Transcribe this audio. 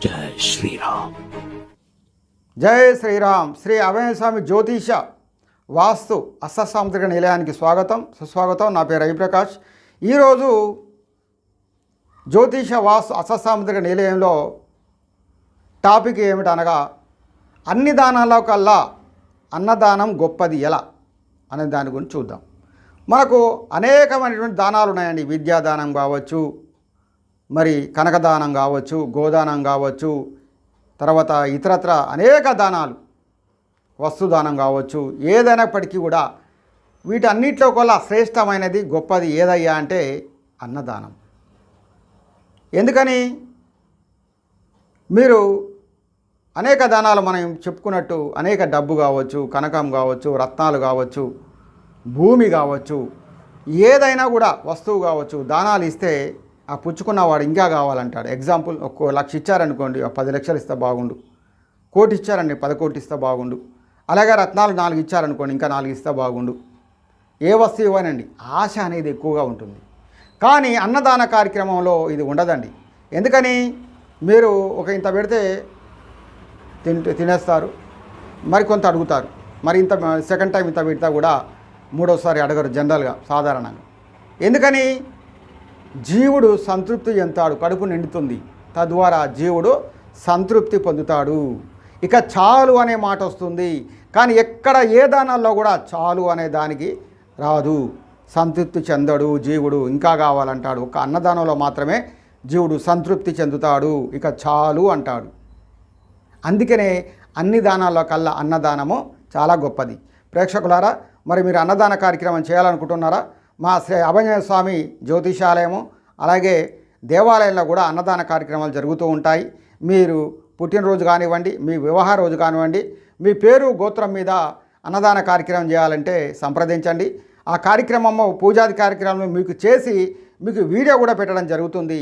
జై శ్రీరామ్. జై శ్రీరామ్. శ్రీ అభయ స్వామి జ్యోతిష వాస్తు అష్టసాముద్రిక నిలయానికి స్వాగతం, సుస్వాగతం. నా పేరు రవిప్రకాష్. ఈరోజు జ్యోతిష వాస్తు అష్టసాముద్రిక నిలయంలో టాపిక్ ఏమిటనగా, అన్ని దానాల్లో కల్లా అన్నదానం గొప్పది ఎలా అనే దాని గురించి చూద్దాం. మనకు అనేకమైనటువంటి దానాలు ఉన్నాయండి. విద్యాదానం కావచ్చు, మరి కనకదానం కావచ్చు, గోదానం కావచ్చు, తర్వాత ఇతరత్ర అనేక దానాలు, వస్తుదానం కావచ్చు, ఏదైనప్పటికీ కూడా వీటన్నిటిలో కల్లా శ్రేష్టమైనది గొప్పది ఏదయ్యా అంటే అన్నదానం. ఎందుకని? మీరు అనేక దానాలు మనం చెప్పుకున్నట్టు అనేక డబ్బు కావచ్చు, కనకం కావచ్చు, రత్నాలు కావచ్చు, భూమి కావచ్చు, ఏదైనా కూడా వస్తువు కావచ్చు, దానాలు ఇస్తే ఆ పుచ్చుకున్నవాడు ఇంకా కావాలంటాడు. ఎగ్జాంపుల్, 1 లక్ష ఇచ్చారనుకోండి, 10 లక్షలు ఇస్తే బాగుండు. 1 కోటి ఇచ్చారండి, 10 కోట్లు ఇస్తే బాగుండు. అలాగే రత్నాలు 4 ఇచ్చారనుకోండి, ఇంకా 4 ఇస్తే బాగుండు. ఏ వస్తువు ఇవ్వనండి, ఆశ అనేది ఎక్కువగా ఉంటుంది. కానీ అన్నదాన కార్యక్రమంలో ఇది ఉండదండి. ఎందుకని? మీరు ఒక ఇంత పెడితే తినేస్తారు, మరి కొంత అడుగుతారు, మరి ఇంత సెకండ్ టైం ఇంత పెడితే కూడా మూడోసారి అడగరు జనరల్గా, సాధారణంగా. ఎందుకని? జీవుడు సంతృప్తి చెందుతాడు, కడుపు నిండుతుంది, తద్వారా జీవుడు సంతృప్తి పొందుతాడు. ఇక చాలు అనే మాట వస్తుంది, కానీ ఎక్కడ ఏ దానాల్లో కూడా చాలు అనే దానికి రాదు. సంతృప్తి చెందడు జీవుడు, ఇంకా కావాలంటాడు. ఒక అన్నదానంలో మాత్రమే జీవుడు సంతృప్తి చెందుతాడు, ఇక చాలు అంటాడు. అందుకనే అన్ని దానాల్లో కల్లా అన్నదానము చాలా గొప్పది. ప్రేక్షకులారా, మరి మీరు అన్నదాన కార్యక్రమం చేయాలనుకుంటున్నారా? మా శ్రీ అభయ స్వామి జ్యోతిషాలయము అలాగే దేవాలయంలో కూడా అన్నదాన కార్యక్రమాలు జరుగుతూ ఉంటాయి. మీరు పుట్టినరోజు కానివ్వండి, మీ వివాహ రోజు కానివ్వండి, మీ పేరు గోత్రం మీద అన్నదాన కార్యక్రమం చేయాలంటే సంప్రదించండి. ఆ కార్యక్రమము పూజాది కార్యక్రమం మీకు చేసి మీకు వీడియో కూడా పెట్టడం జరుగుతుంది.